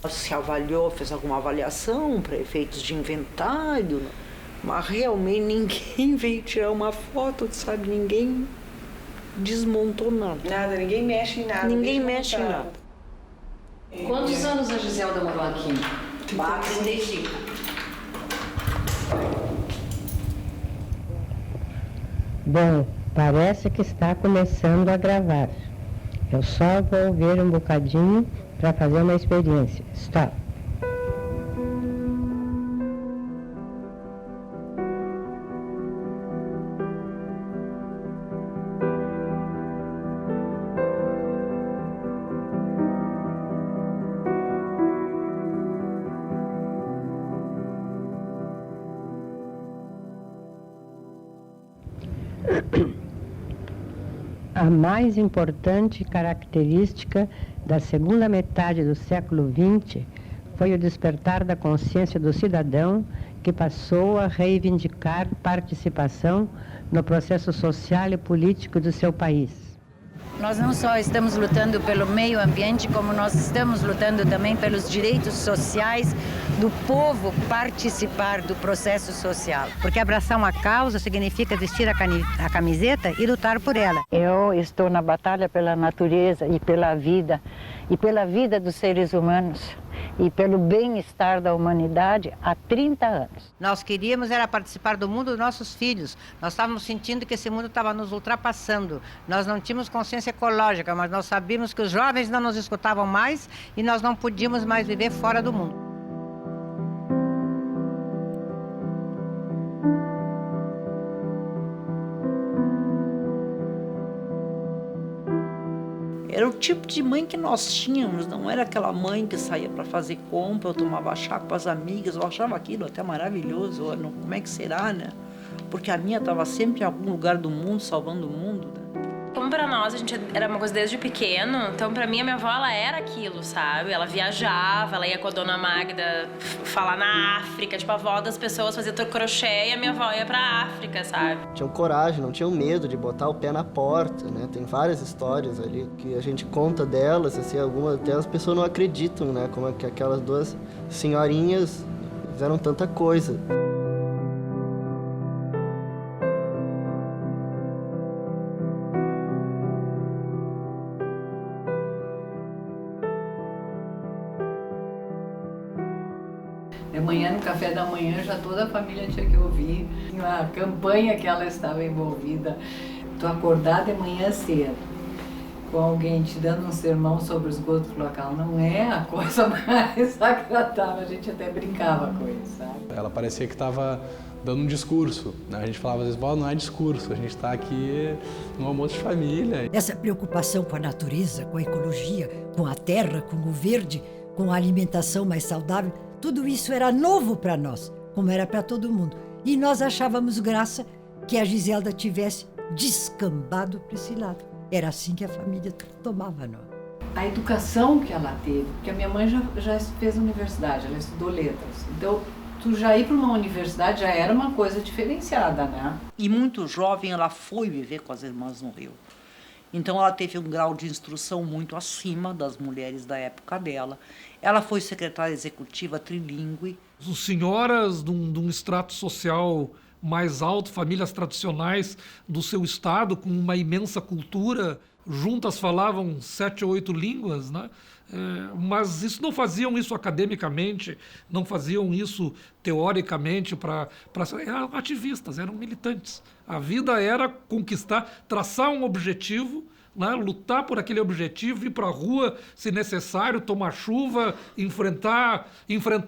Se avaliou, fez alguma avaliação para efeitos de inventário, mas realmente ninguém veio tirar uma foto, sabe? Ninguém desmontou nada. Nada, ninguém mexe em nada. Ninguém mexe em nada. Quantos anos a Giselda morou aqui? 35. Bom, parece que está começando a gravar. Eu só vou ver um bocadinho para fazer uma experiência. Stop. A mais importante característica da segunda metade do século XX foi o despertar da consciência do cidadão, que passou a reivindicar participação no processo social e político do seu país. Nós não só estamos lutando pelo meio ambiente, como nós estamos lutando também pelos direitos sociais do povo participar do processo social. Porque abraçar uma causa significa vestir a camiseta e lutar por ela. Eu estou na batalha pela natureza e pela vida dos seres humanos e pelo bem-estar da humanidade há 30 anos. Nós queríamos era participar do mundo dos nossos filhos. Nós estávamos sentindo que esse mundo estava nos ultrapassando. Nós não tínhamos consciência ecológica, mas nós sabíamos que os jovens não nos escutavam mais e nós não podíamos mais viver fora do mundo. Era o tipo de mãe que nós tínhamos, não era aquela mãe que saía para fazer compra, eu tomava chá com as amigas, eu achava aquilo até maravilhoso, como é que será, né? Porque a minha estava sempre em algum lugar do mundo, salvando o mundo, né? Como pra nós, a gente era uma coisa desde pequeno, então pra mim a minha avó, ela era aquilo, sabe? Ela viajava, ela ia com a dona Magda falar na África, tipo, a avó das pessoas fazia crochê e a minha avó ia pra África, sabe? Tinham coragem, não tinham medo de botar o pé na porta, né? Tem várias histórias ali que a gente conta delas, assim, algumas delas as pessoas não acreditam, né? Como é que aquelas duas senhorinhas fizeram tanta coisa. De manhã, no café da manhã, já toda a família tinha que ouvir a campanha que ela estava envolvida. Tu acordar de manhã cedo, com alguém te dando um sermão sobre o esgoto local, não é a coisa mais agradável. A gente até brincava com isso, sabe? Ela parecia que estava dando um discurso, né? A gente falava às vezes, não é discurso, a gente está aqui no almoço de família. Essa preocupação com a natureza, com a ecologia, com a terra, com o verde, com a alimentação mais saudável, tudo isso era novo para nós, como era para todo mundo. E nós achávamos graça que a Giselda tivesse descambado para esse lado. Era assim que a família tomava nós. A educação que ela teve, porque a minha mãe já fez universidade, ela estudou letras. Então, tu já ir para uma universidade já era uma coisa diferenciada, né? E muito jovem ela foi viver com as irmãs no Rio. Então ela teve um grau de instrução muito acima das mulheres da época dela. Ela foi secretária executiva trilingüe. As senhoras de um extrato social mais alto, famílias tradicionais do seu estado, com uma imensa cultura, juntas falavam 7 ou 8 línguas, né? Mas isso não faziam isso academicamente, não faziam isso teoricamente, eram ativistas, eram militantes. A vida era conquistar, traçar um objetivo, né, lutar por aquele objetivo, ir para a rua se necessário, tomar chuva, enfrentar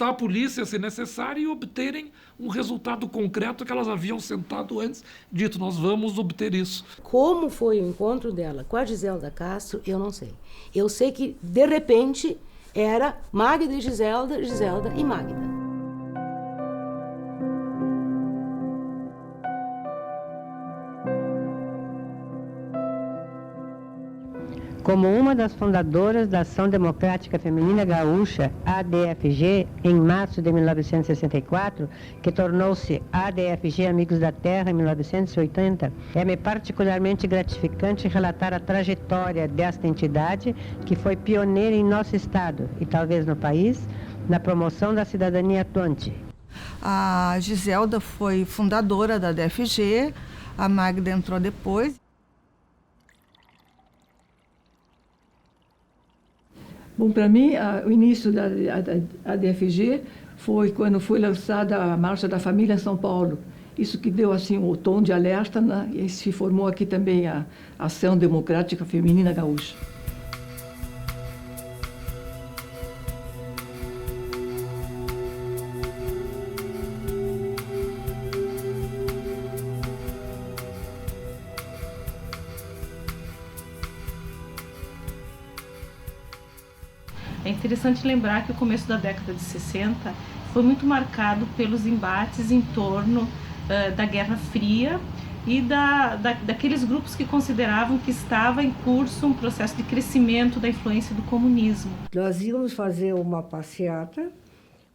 a polícia se necessário e obterem um resultado concreto que elas haviam sentado antes, dito, nós vamos obter isso. Como foi o encontro dela com a Giselda Castro, eu não sei. Eu sei que, de repente, era Magda e Giselda, Giselda e Magda. Como uma das fundadoras da Ação Democrática Feminina Gaúcha, ADFG, em março de 1964, que tornou-se ADFG Amigos da Terra em 1980, é-me particularmente gratificante relatar a trajetória desta entidade, que foi pioneira em nosso estado e talvez no país, na promoção da cidadania atuante. A Giselda foi fundadora da ADFG, a Magda entrou depois. Bom, para mim, o início da ADFG foi quando foi lançada a Marcha da Família em São Paulo. Isso que deu assim o tom de alerta, né? E se formou aqui também a Ação Democrática Feminina Gaúcha. É interessante lembrar que o começo da década de 60 foi muito marcado pelos embates em torno da Guerra Fria e daqueles grupos que consideravam que estava em curso um processo de crescimento da influência do comunismo. Nós íamos fazer uma passeata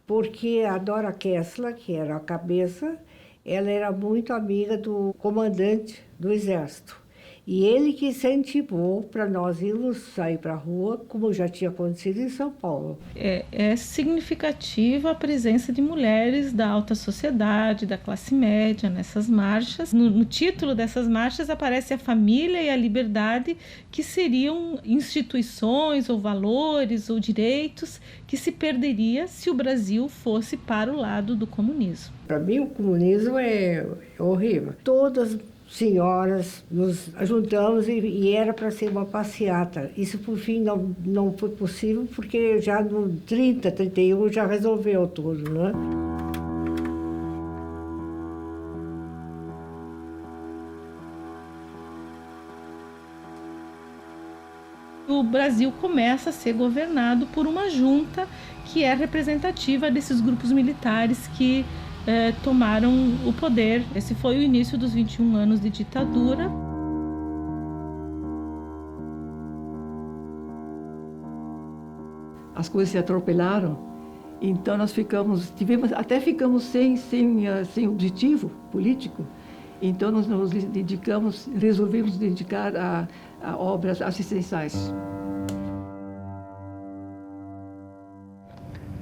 porque a Dora Kessler, que era a cabeça, ela era muito amiga do comandante do Exército. E ele que incentivou para nós irmos sair para a rua, como já tinha acontecido em São Paulo. É significativa a presença de mulheres da alta sociedade, da classe média nessas marchas. No título dessas marchas aparece a família e a liberdade, que seriam instituições ou valores ou direitos que se perderia se o Brasil fosse para o lado do comunismo. Para mim o comunismo é horrível. Todas senhoras nos juntamos e era para ser uma passeata. Isso, por fim, não foi possível, porque já no 30, 31 já resolveu tudo, né? O Brasil começa a ser governado por uma junta que é representativa desses grupos militares que tomaram o poder. Esse foi o início dos 21 anos de ditadura. As coisas se atropelaram, então nós ficamos sem objetivo político. Então nós nos resolvemos dedicar a obras assistenciais.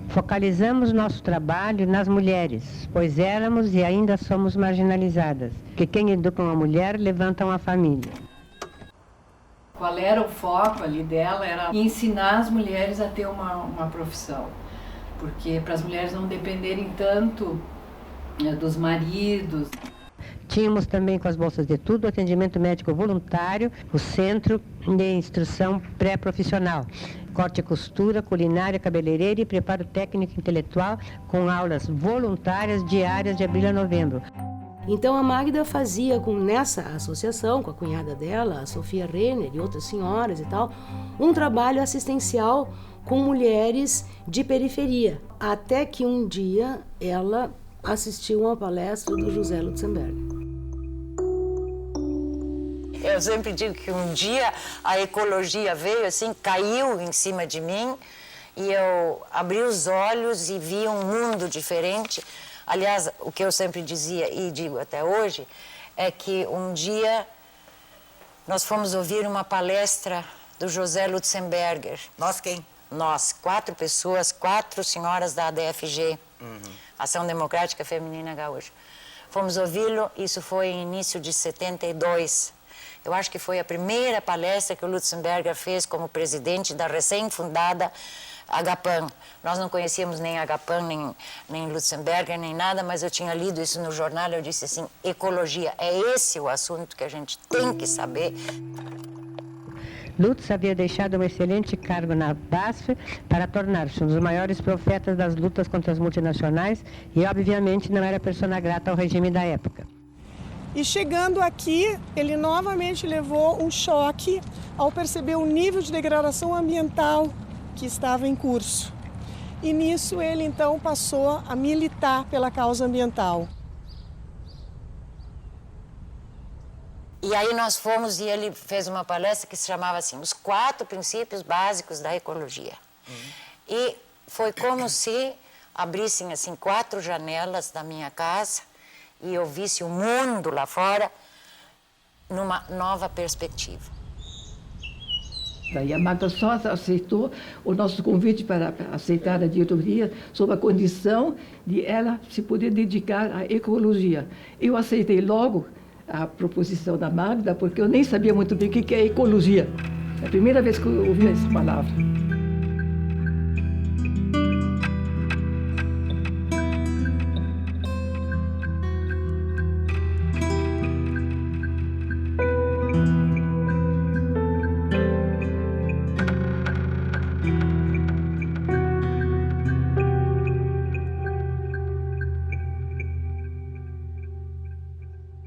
Focalizamos nosso trabalho nas mulheres, pois éramos e ainda somos marginalizadas, que quem educa uma mulher levanta uma família. Qual era o foco ali dela? Era ensinar as mulheres a ter uma profissão, porque para as mulheres não dependerem tanto dos maridos. Tínhamos também com as bolsas de estudo o atendimento médico voluntário, o centro de instrução pré-profissional, corte e costura, culinária, cabeleireira e preparo técnico intelectual, com aulas voluntárias diárias de abril a novembro. Então a Magda fazia nessa associação, com a cunhada dela, a Sofia Renner e outras senhoras e tal, um trabalho assistencial com mulheres de periferia. Até que um dia ela assistiu a uma palestra do José Lutzenberger. Eu sempre digo que um dia a ecologia veio assim, caiu em cima de mim e eu abri os olhos e vi um mundo diferente. Aliás, o que eu sempre dizia e digo até hoje é que um dia nós fomos ouvir uma palestra do José Lutzenberger. Nós quem? Nós, 4 pessoas, 4 senhoras da ADFG, Ação Democrática Feminina Gaúcha. Fomos ouvi-lo, isso foi em início de 72. Eu acho que foi a primeira palestra que o Lutzenberger fez como presidente da recém-fundada Agapan. Nós não conhecíamos nem Agapan, nem Lutzenberger, nem nada, mas eu tinha lido isso no jornal e eu disse assim, ecologia, é esse o assunto que a gente tem que saber. Lutz havia deixado um excelente cargo na BASF para tornar-se um dos maiores profetas das lutas contra as multinacionais e, obviamente, não era persona grata ao regime da época. E chegando aqui, ele novamente levou um choque ao perceber o nível de degradação ambiental que estava em curso. E nisso ele então passou a militar pela causa ambiental. E aí nós fomos e ele fez uma palestra que se chamava assim, Os 4 Princípios Básicos da Ecologia. E foi como se abrissem assim 4 janelas da minha casa e eu visse o mundo lá fora numa nova perspectiva. E a Magda só aceitou o nosso convite para aceitar a diretoria sob a condição de ela se poder dedicar à ecologia. Eu aceitei logo a proposição da Magda, porque eu nem sabia muito bem o que é ecologia. É a primeira vez que eu ouvi essa palavra.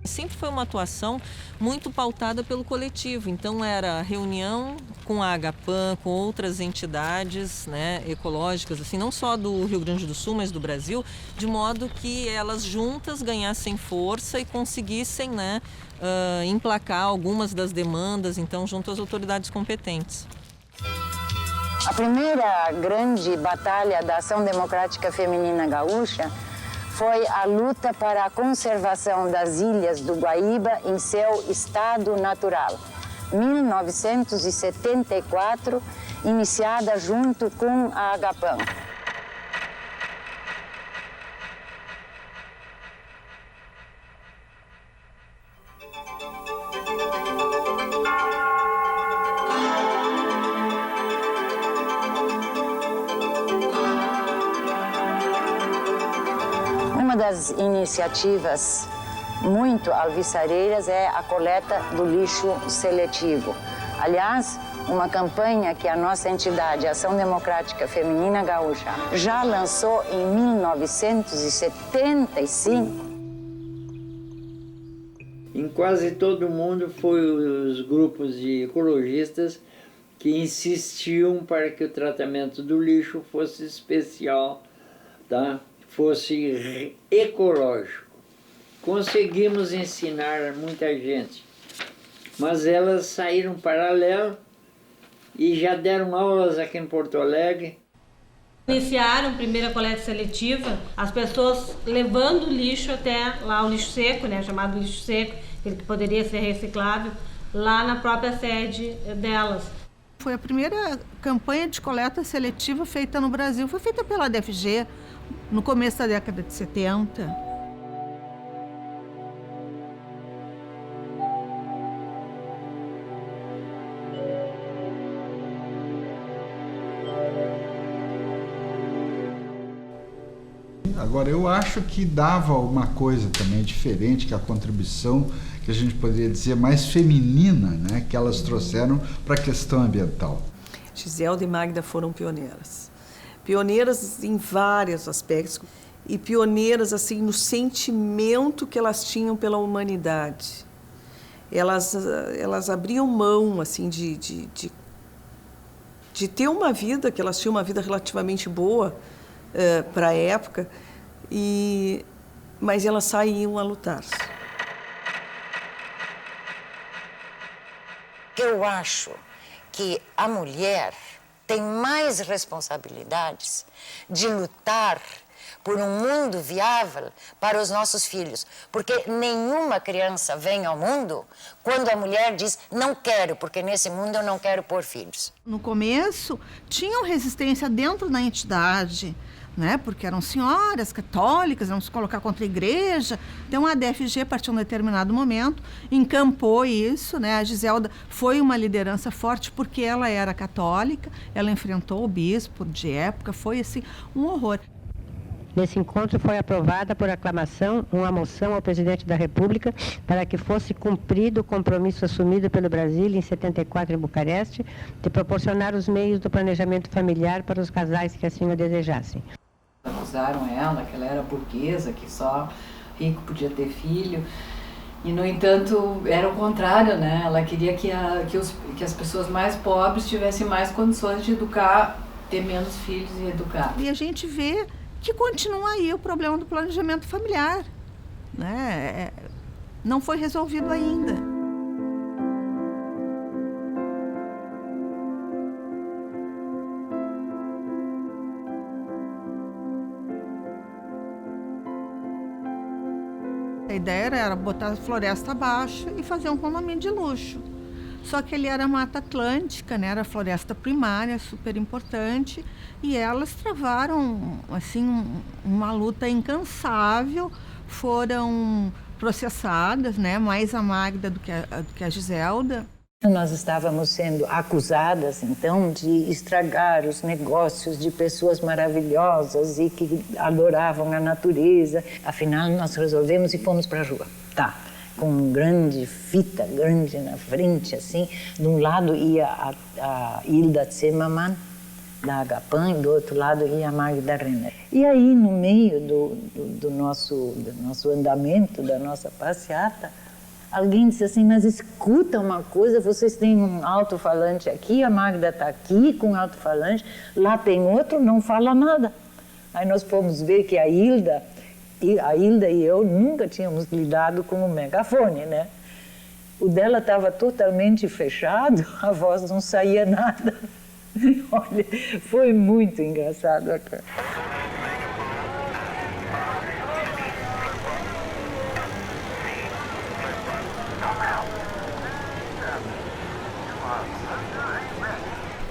Sempre foi uma atuação muito pautada pelo coletivo, então era reunião com a Agapan, com outras entidades, né, ecológicas, assim, não só do Rio Grande do Sul, mas do Brasil, de modo que elas juntas ganhassem força e conseguissem, né, emplacar algumas das demandas, então, junto às autoridades competentes. A primeira grande batalha da Ação Democrática Feminina Gaúcha foi a luta para a conservação das ilhas do Guaíba em seu estado natural. 1974, iniciada junto com a Agapan. Uma das iniciativas muito alvissareiras é a coleta do lixo seletivo. Aliás, uma campanha que a nossa entidade, a Ação Democrática Feminina Gaúcha, já lançou em 1975. Em quase todo mundo foi os grupos de ecologistas que insistiam para que o tratamento do lixo fosse especial, tá? Fosse ecológico. Conseguimos ensinar muita gente, mas elas saíram paralelo e já deram aulas aqui em Porto Alegre. Iniciaram a primeira coleta seletiva, as pessoas levando o lixo até lá, o lixo seco, né, chamado lixo seco, que poderia ser reciclável, lá na própria sede delas. Foi a primeira campanha de coleta seletiva feita no Brasil, foi feita pela DFG no começo da década de 70. Agora, eu acho que dava uma coisa também diferente, que a contribuição, que a gente poderia dizer, mais feminina, né, que elas trouxeram para a questão ambiental. Giselda e Magda foram pioneiras. Pioneiras em vários aspectos e pioneiras assim no sentimento que elas tinham pela humanidade. Elas abriam mão assim de ter uma vida, que elas tinham uma vida relativamente boa para a época, mas elas saíam a lutar. Eu acho que a mulher tem mais responsabilidades de lutar por um mundo viável para os nossos filhos. Porque nenhuma criança vem ao mundo quando a mulher diz, não quero, porque nesse mundo eu não quero pôr filhos. No começo, tinham resistência dentro da entidade, né? Porque eram senhoras católicas, vamos colocar contra a igreja. Então a DFG, a partir de um determinado momento, encampou isso, né? A Giselda foi uma liderança forte porque ela era católica, ela enfrentou o bispo de época, foi assim um horror. Nesse encontro foi aprovada por aclamação uma moção ao presidente da República para que fosse cumprido o compromisso assumido pelo Brasil em 74 em Bucareste de proporcionar os meios do planejamento familiar para os casais que assim o desejassem. Acusaram ela que ela era burguesa, que só rico podia ter filho. E, no entanto, era o contrário, né? Ela queria que as pessoas mais pobres tivessem mais condições de educar, ter menos filhos e educar. E a gente vê que continua aí o problema do planejamento familiar, né? Não foi resolvido ainda. A ideia era botar a floresta abaixo e fazer um condomínio de luxo. Só que ele era Mata Atlântica, né? Era floresta primária, super importante, e elas travaram assim uma luta incansável, foram processadas, né? Mais a Magda do que a Giselda. Nós estávamos sendo acusadas, então, de estragar os negócios de pessoas maravilhosas e que adoravam a natureza. Afinal, nós resolvemos e fomos para a rua. Tá. Com uma grande fita, grande na frente, assim. De um lado ia a Hilda Zimmermann, da Agapan, e do outro lado ia a Magda Renner. E aí, no meio do nosso andamento, da nossa passeata, alguém disse assim, mas escuta uma coisa, vocês têm um alto-falante aqui, a Magda está aqui com um alto-falante, lá tem outro, não fala nada. Aí nós fomos ver que a Hilda e eu nunca tínhamos lidado com o megafone, né? O dela estava totalmente fechado, a voz não saía nada. Olha, foi muito engraçado.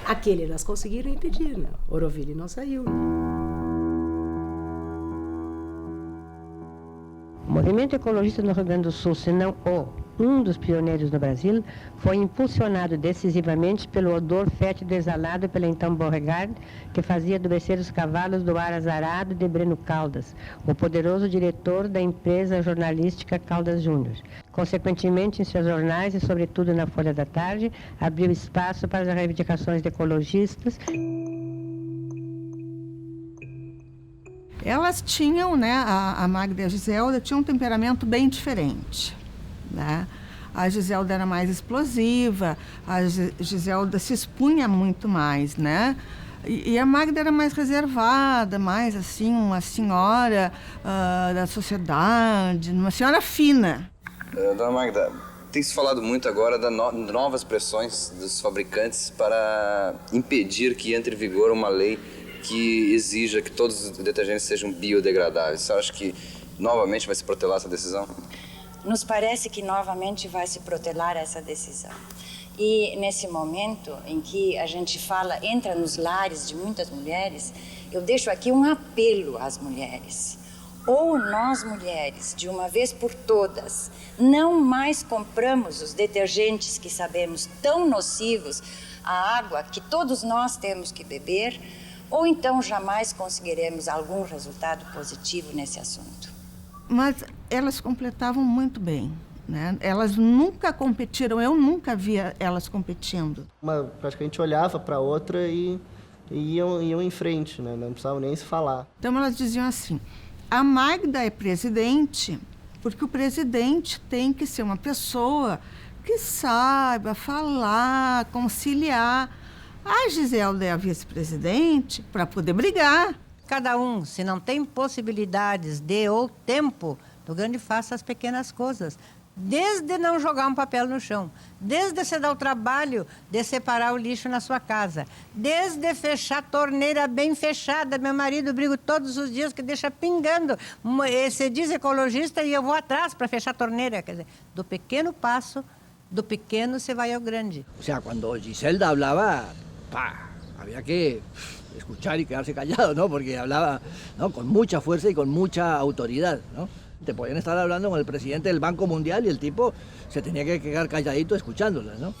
Aquele elas conseguiram impedir, né? Oroville não saiu. O movimento ecologista no Rio Grande do Sul, se não um dos pioneiros no Brasil, foi impulsionado decisivamente pelo odor fétido exalado pela então Beauregard, que fazia adoecer os cavalos do ar azarado de Breno Caldas, o poderoso diretor da empresa jornalística Caldas Júnior. Consequentemente, em seus jornais e, sobretudo, na Folha da Tarde, abriu espaço para as reivindicações de ecologistas. Elas tinham, né, a Magda e a Giselda tinham um temperamento bem diferente, né? A Giselda era mais explosiva, a Giselda se expunha muito mais, né? E a Magda era mais reservada, mais assim, uma senhora da sociedade, uma senhora fina. Dona Magda, tem se falado muito agora das novas pressões dos fabricantes para impedir que entre em vigor uma lei que exija que todos os detergentes sejam biodegradáveis. Você acha que novamente vai se protelar essa decisão? Nos parece que novamente vai se protelar essa decisão. E nesse momento em que a gente entra nos lares de muitas mulheres, eu deixo aqui um apelo às mulheres. Ou nós mulheres, de uma vez por todas, não mais compramos os detergentes que sabemos tão nocivos à água que todos nós temos que beber, ou então jamais conseguiremos algum resultado positivo nesse assunto. Mas elas completavam muito bem, né? Elas nunca competiram, eu nunca via elas competindo. Praticamente olhava para a outra e iam em frente, né? Não precisavam nem se falar. Então elas diziam assim, a Magda é presidente porque o presidente tem que ser uma pessoa que saiba falar, conciliar. A Giselda é a vice-presidente para poder brigar. Cada um, se não tem possibilidades ou tempo, do grande faça as pequenas coisas. Desde não jogar um papel no chão, desde você dar o trabalho de separar o lixo na sua casa, desde fechar a torneira bem fechada. Meu marido briga todos os dias que deixa pingando. Você diz ecologista e eu vou atrás para fechar a torneira. Quer dizer, do pequeno passo, do pequeno se vai ao grande. O sea, quando Giselda hablaba, había que escuchar y quedarse callado, ¿no? Porque hablaba, ¿no?, con mucha fuerza y con mucha autoridad, ¿no? Te podían estar hablando con el presidente del Banco Mundial y el tipo se tenía que quedar calladito escuchándola, ¿no?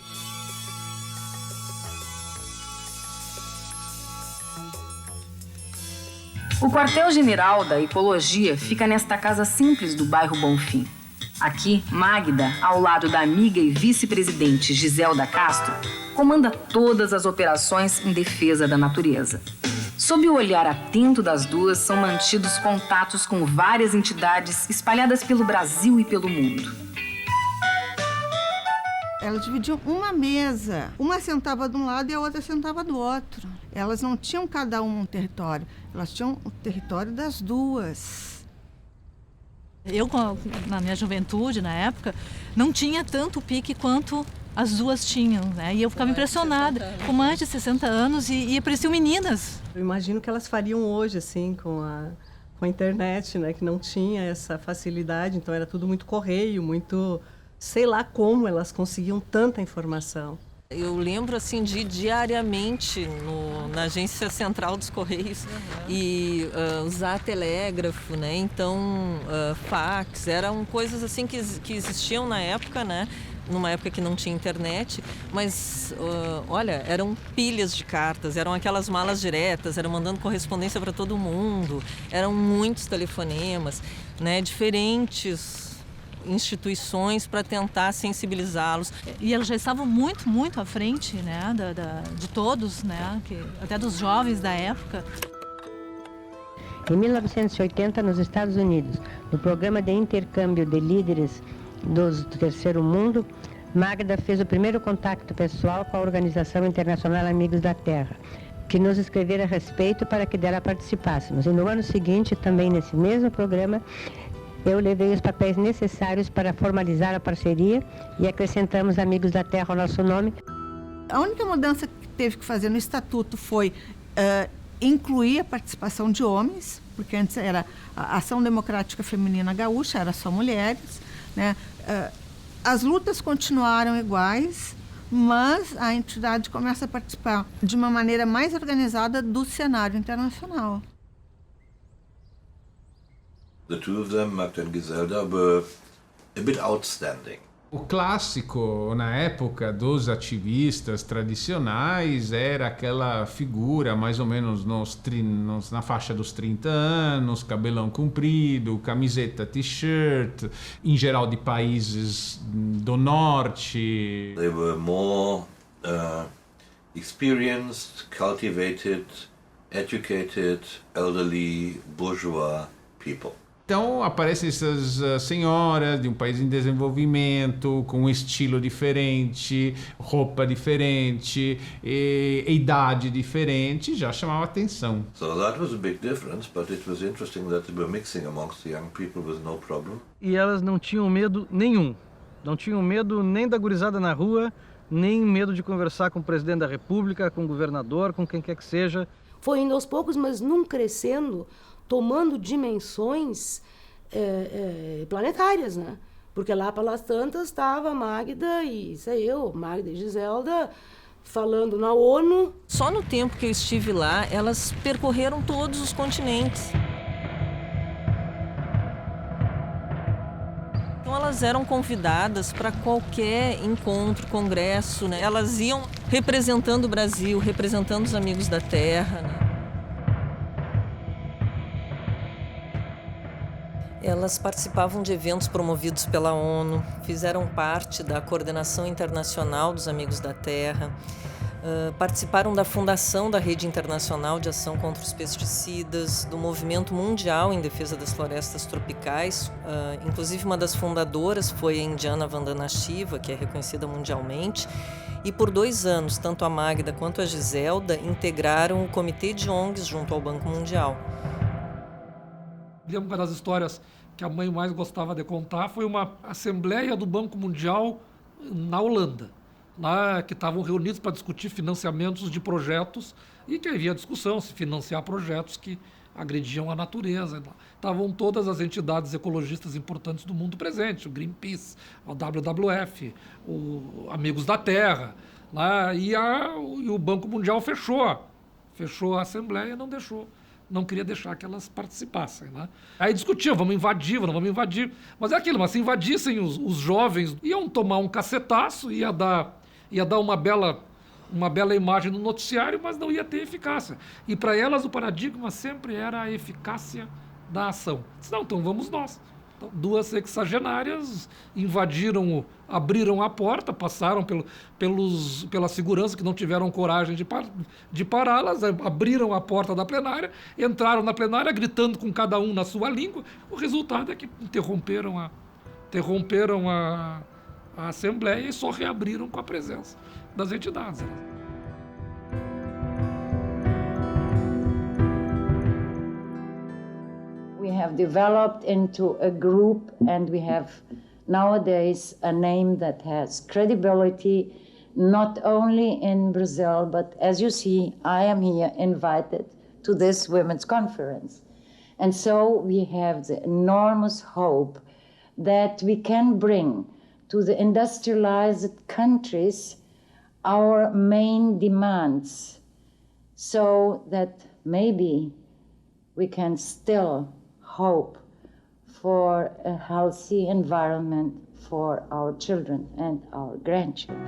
O quartel-general da Ecologia fica nesta casa simples do bairro Bonfim. Aqui, Magda, ao lado da amiga e vice-presidente Giselda Castro, comanda todas as operações em defesa da natureza. Sob o olhar atento das duas, são mantidos contatos com várias entidades espalhadas pelo Brasil e pelo mundo. Elas dividiam uma mesa. Uma sentava de um lado e a outra sentava do outro. Elas não tinham cada um território. Elas tinham o território das duas. Eu, na minha juventude, na época, não tinha tanto pique quanto as duas tinham, né? E eu ficava impressionada. Com mais de 60 anos e pareciam meninas. Eu imagino que elas fariam hoje, assim, com a internet, né, que não tinha essa facilidade, então era tudo muito correio, muito... Sei lá como elas conseguiam tanta informação. Eu lembro assim de diariamente na agência central dos Correios e usar telégrafo, né? Então fax, eram coisas assim que existiam na época, né? Numa época que não tinha internet, mas olha, eram pilhas de cartas, eram aquelas malas diretas, eram mandando correspondência para todo mundo, eram muitos telefonemas, né? Diferentes instituições para tentar sensibilizá-los. E elas já estavam muito, muito à frente, né, de todos, né, até dos jovens da época. Em 1980, nos Estados Unidos, no programa de intercâmbio de líderes do Terceiro Mundo, Magda fez o primeiro contato pessoal com a Organização Internacional Amigos da Terra, que nos escrevera a respeito para que dela participássemos. E no ano seguinte, também nesse mesmo programa, eu levei os papéis necessários para formalizar a parceria e acrescentamos Amigos da Terra ao nosso nome. A única mudança que teve que fazer no estatuto foi incluir a participação de homens, porque antes era a Ação Democrática Feminina Gaúcha, era só mulheres, né? As lutas continuaram iguais, mas a entidade começa a participar de uma maneira mais organizada do cenário internacional. The two of them, Magda and Giselda, were a bit outstanding. O clássico, na época dos ativistas tradicionais, era aquela figura mais ou menos na faixa dos 30 anos, cabelão comprido, camiseta t-shirt, em geral de países do norte. They were more experienced, cultivated, educated, elderly, bourgeois people. Então aparecem essas senhoras de um país em desenvolvimento, com um estilo diferente, roupa diferente, idade diferente, já chamava atenção. So that was a big difference, but it was interesting that they were mixing amongst the young people with no problem. E elas não tinham medo nenhum. Não tinham medo nem da gurizada na rua, nem medo de conversar com o presidente da República, com o governador, com quem quer que seja. Foi indo aos poucos, mas num crescendo, tomando dimensões planetárias, né? Porque lá pelas tantas estava Magda e Magda e Giselda falando na ONU. Só no tempo que eu estive lá, elas percorreram todos os continentes. Então elas eram convidadas para qualquer encontro, congresso, né? Elas iam representando o Brasil, representando os Amigos da Terra, né? Elas participavam de eventos promovidos pela ONU, fizeram parte da Coordenação Internacional dos Amigos da Terra, participaram da fundação da Rede Internacional de Ação contra os Pesticidas, do Movimento Mundial em Defesa das Florestas Tropicais. Inclusive, uma das fundadoras foi a indiana Vandana Shiva, que é reconhecida mundialmente. E por 2 anos, tanto a Magda quanto a Giselda integraram o Comitê de ONGs junto ao Banco Mundial. Uma das histórias que a mãe mais gostava de contar foi uma assembleia do Banco Mundial na Holanda, lá, que estavam reunidos para discutir financiamentos de projetos e que havia discussão se financiar projetos que agrediam a natureza. Estavam todas as entidades ecologistas importantes do mundo presentes, o Greenpeace, o WWF, o Amigos da Terra, lá, e o Banco Mundial fechou a assembleia e não queria deixar que elas participassem, né? Aí discutiam, vamos invadir, não vamos invadir. Mas é aquilo, mas se invadissem os jovens, iam tomar um cacetaço, ia dar uma bela imagem no noticiário, mas não ia ter eficácia. E para elas o paradigma sempre era a eficácia da ação. Não, então vamos nós. Então, 2 sexagenárias abriram a porta, passaram pela segurança que não tiveram coragem de pará-las, abriram a porta da plenária, entraram na plenária gritando com cada um na sua língua. O resultado é que interromperam a assembleia e só reabriram com a presença das entidades. We have developed into a group, and we have nowadays a name that has credibility, not only in Brazil, but as you see, I am here invited to this women's conference. And so we have the enormous hope that we can bring to the industrialized countries our main demands, so that maybe we can still hope for a healthy environment for our children and our grandchildren.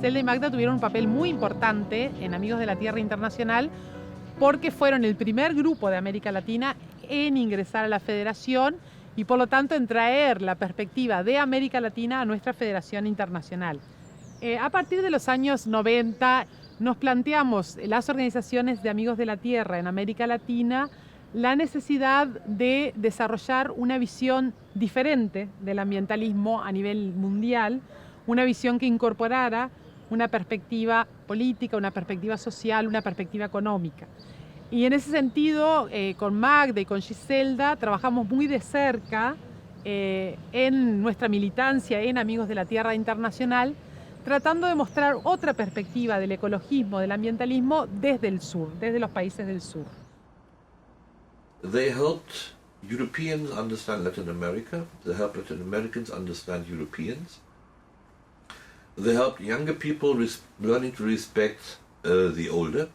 Zelda y Magda tuvieron un papel muy importante en Amigos de la Tierra Internacional porque fueron el primer grupo de América Latina en ingresar a la federación y por lo tanto en traer la perspectiva de América Latina a nuestra federación internacional. A partir de los años 90 nos planteamos, las organizaciones de Amigos de la Tierra en América Latina, la necesidad de desarrollar una visión diferente del ambientalismo a nivel mundial, una visión que incorporara una perspectiva política, una perspectiva social, una perspectiva económica. Y en ese sentido, con Magda y con Giselda, trabajamos muy de cerca en nuestra militancia en Amigos de la Tierra Internacional, tratando de mostrar otra perspectiva del ecologismo, del ambientalismo desde el sur, desde los países del sur. They helped Europeans understand Latin America, they helped Latin Americans understand Europeans. They helped younger people learning to respect the older.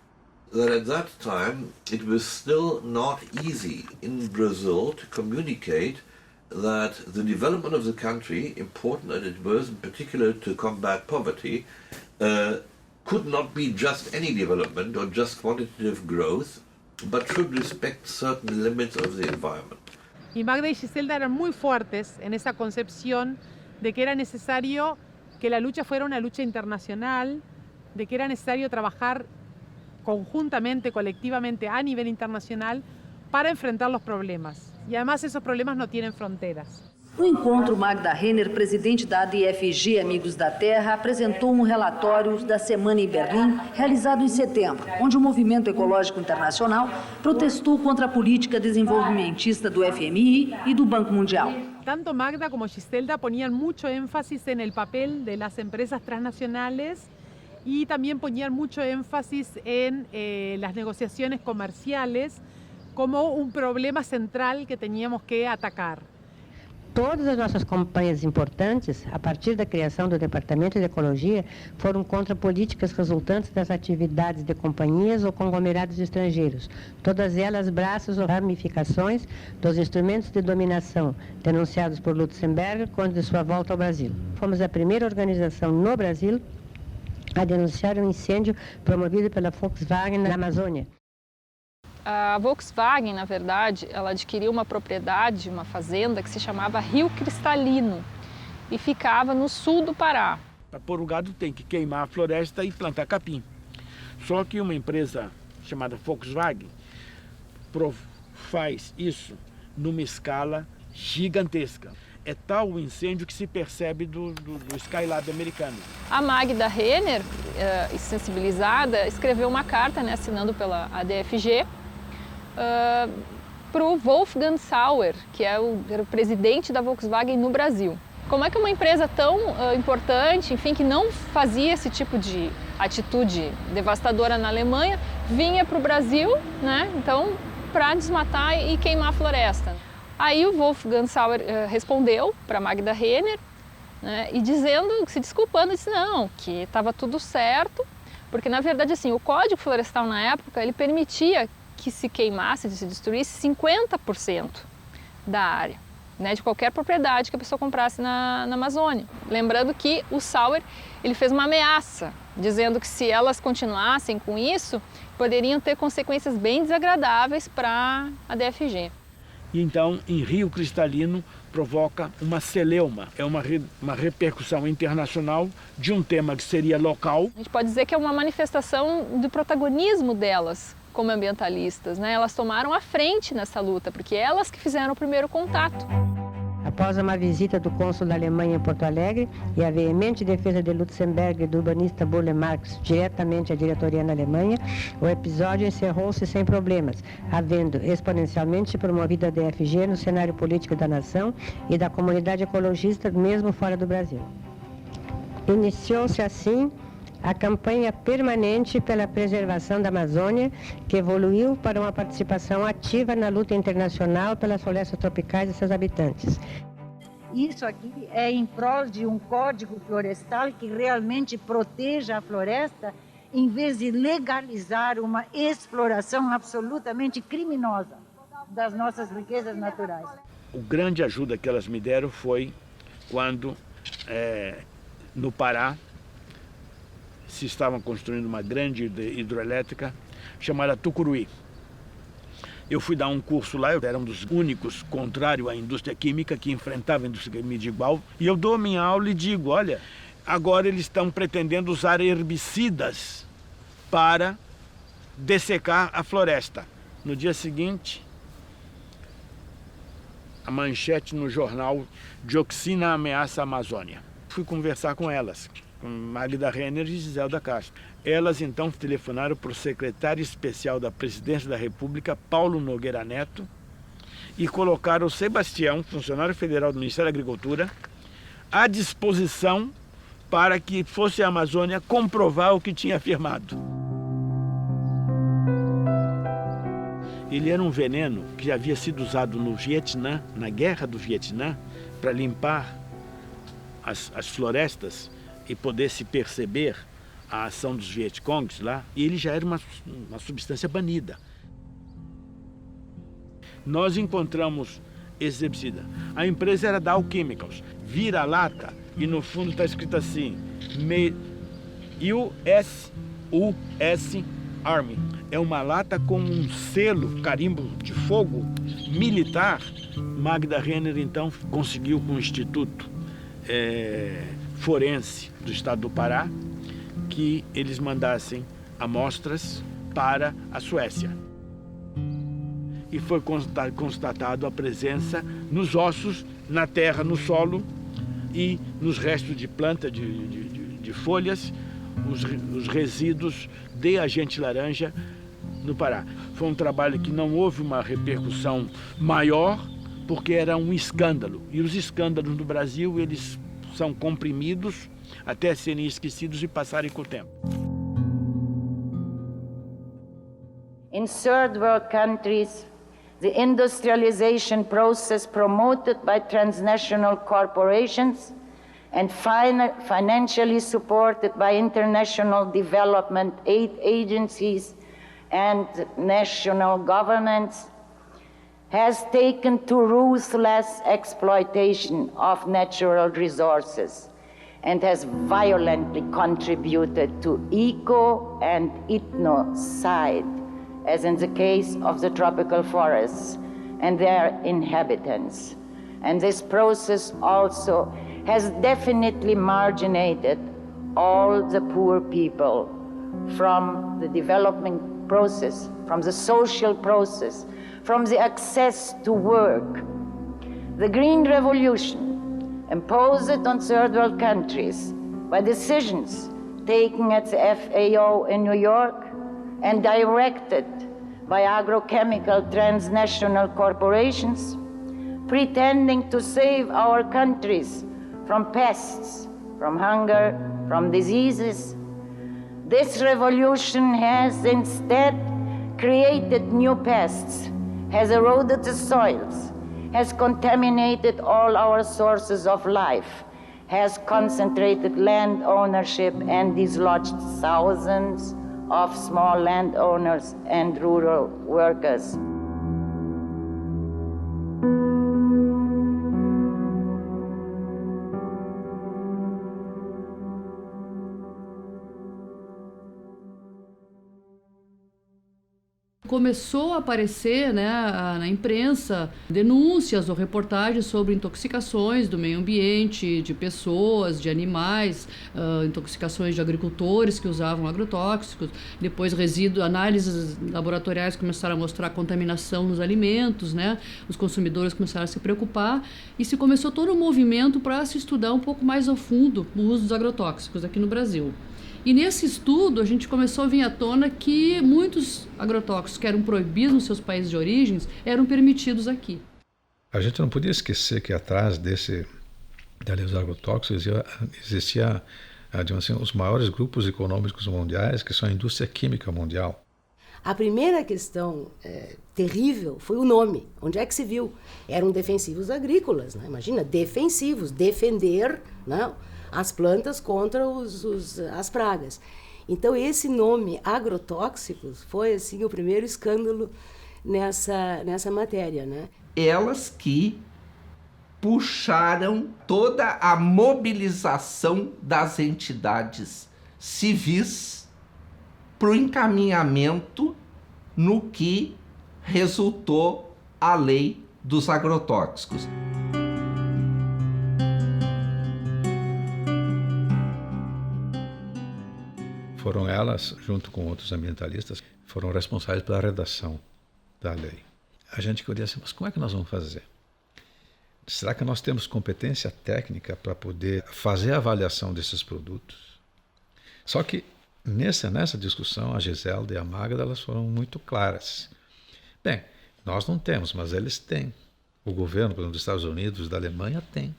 That at that time it was still not easy in Brazil to communicate that the development of the country, important as it was in particular to combat poverty, could not be just any development or just quantitative growth, but should respect certain limits of the environment. Y Magda y Giselda eran muy fuertes en esa concepción de que era necesario que la lucha fuera una lucha internacional, de que era necesario trabajar conjuntamente, colectivamente, a nivel internacional, para enfrentar los problemas. E además esos problemas não têm fronteiras. No encontro, Magda Renner, presidente da ADFG Amigos da Terra, apresentou um relatório da Semana em Berlim, realizado em setembro, onde o Movimento Ecológico Internacional protestou contra a política desenvolvimentista do FMI e do Banco Mundial. Tanto Magda como Giselda ponían mucho énfasis en el papel de las empresas transnacionales y también ponían mucho énfasis en las negociaciones comerciales como un problema central que teníamos que atacar. Todas as nossas campanhas importantes, a partir da criação do Departamento de Ecologia, foram contra políticas resultantes das atividades de companhias ou conglomerados estrangeiros, todas elas braços ou ramificações dos instrumentos de dominação denunciados por Lutzenberger quando de sua volta ao Brasil. Fomos a primeira organização no Brasil a denunciar um incêndio promovido pela Volkswagen na Amazônia. A Volkswagen, na verdade, ela adquiriu uma propriedade, uma fazenda que se chamava Rio Cristalino e ficava no sul do Pará. Para pôr o gado tem que queimar a floresta e plantar capim. Só que uma empresa chamada Volkswagen faz isso numa escala gigantesca. É tal o incêndio que se percebe do Skylab americano. A Magda Renner, sensibilizada, escreveu uma carta, assinando pela ADFG, para o Wolfgang Sauer, que era o presidente da Volkswagen no Brasil. Como é que uma empresa tão importante, enfim, que não fazia esse tipo de atitude devastadora na Alemanha, vinha para o Brasil, então, para desmatar e queimar a floresta? Aí o Wolfgang Sauer respondeu para Magda Renner, e se desculpando, disse não, que estava tudo certo, porque na verdade assim, o Código Florestal na época ele permitia que se queimasse, se destruísse 50% da área, de qualquer propriedade que a pessoa comprasse na Amazônia. Lembrando que o Sauer ele fez uma ameaça, dizendo que se elas continuassem com isso, poderiam ter consequências bem desagradáveis para a DFG. E então, em Rio Cristalino, provoca uma celeuma, é uma repercussão internacional de um tema que seria local. A gente pode dizer que é uma manifestação do protagonismo delas como ambientalistas, né? Elas tomaram a frente nessa luta, porque elas que fizeram o primeiro contato. Após uma visita do cônsul da Alemanha em Porto Alegre e a veemente defesa de Lutzenberg e do urbanista Burle Marx diretamente à diretoria na Alemanha, o episódio encerrou-se sem problemas, havendo exponencialmente promovido a DFG no cenário político da nação e da comunidade ecologista, mesmo fora do Brasil. Iniciou-se assim a campanha permanente pela preservação da Amazônia, que evoluiu para uma participação ativa na luta internacional pelas florestas tropicais e seus habitantes. Isso aqui é em prol de um código florestal que realmente proteja a floresta, em vez de legalizar uma exploração absolutamente criminosa das nossas riquezas naturais. A grande ajuda que elas me deram foi quando, no Pará, se estavam construindo uma grande hidroelétrica chamada Tucuruí. Eu fui dar um curso lá, eu era um dos únicos contrário à indústria química, que enfrentava a indústria química igual, e eu dou minha aula e digo, olha, agora eles estão pretendendo usar herbicidas para dessecar a floresta. No dia seguinte, a manchete no jornal, dioxina ameaça a Amazônia. Fui conversar com elas, com Magda Renner e Giselda Castro. Elas então telefonaram para o secretário especial da Presidência da República, Paulo Nogueira Neto, e colocaram o Sebastião, funcionário federal do Ministério da Agricultura, à disposição para que fosse a Amazônia comprovar o que tinha afirmado. Ele era um veneno que havia sido usado no Vietnã, na Guerra do Vietnã, para limpar as florestas e poder se perceber a ação dos Vietcongs lá, e ele já era uma substância banida. Nós encontramos esse herbicida. A empresa era Dow Chemicals. Vira a lata e no fundo está escrito assim, US Army. É uma lata com um selo, carimbo de fogo militar. Magda Renner então conseguiu com o Instituto Forense do Estado do Pará que eles mandassem amostras para a Suécia. E foi constatado a presença nos ossos, na terra, no solo e nos restos de planta, de folhas, os resíduos de agente laranja no Pará. Foi um trabalho que não houve uma repercussão maior, porque era um escândalo. E os escândalos no Brasil, eles são comprimidos até serem esquecidos e passarem com o tempo. In third world countries, the industrialization process promoted by transnational corporations and financially supported by international development aid agencies and national governments has taken to ruthless exploitation of natural resources and has violently contributed to eco and ethnocide, as in the case of the tropical forests and their inhabitants. And this process also has definitely marginated all the poor people from the development process, from the social process, from the access to work. The Green Revolution, imposed on third world countries by decisions taken at the FAO in New York and directed by agrochemical transnational corporations, pretending to save our countries from pests, from hunger, from diseases. This revolution has instead created new pests, has eroded the soils, has contaminated all our sources of life, has concentrated land ownership and dislodged thousands of small landowners and rural workers. começou a aparecer, né, na imprensa denúncias ou reportagens sobre intoxicações do meio ambiente, de pessoas, de animais, intoxicações de agricultores que usavam agrotóxicos. Depois análises laboratoriais começaram a mostrar contaminação nos alimentos, né? Os consumidores começaram a se preocupar e se começou todo um movimento para se estudar um pouco mais a fundo o uso dos agrotóxicos aqui no Brasil. E nesse estudo a gente começou a vir à tona que muitos agrotóxicos que eram proibidos nos seus países de origem eram permitidos aqui. A gente não podia esquecer que atrás da lei dos agrotóxicos existia, digamos assim, os maiores grupos econômicos mundiais, que são a indústria química mundial. A primeira questão terrível foi o nome. Onde é que se viu? Eram defensivos agrícolas, né? Imagina, defensivos, defender, né, as plantas contra as pragas. Então, esse nome agrotóxicos foi assim, o primeiro escândalo nessa matéria, né? Elas que puxaram toda a mobilização das entidades civis para o encaminhamento no que resultou a lei dos agrotóxicos. Foram elas, junto com outros ambientalistas, foram responsáveis pela redação da lei. A gente queria assim, mas como é que nós vamos fazer? Será que nós temos competência técnica para poder fazer a avaliação desses produtos? Só que nessa discussão, a Giselda e a Magda, elas foram muito claras. Bem, nós não temos, mas eles têm. O governo, por exemplo, dos Estados Unidos, da Alemanha, tem.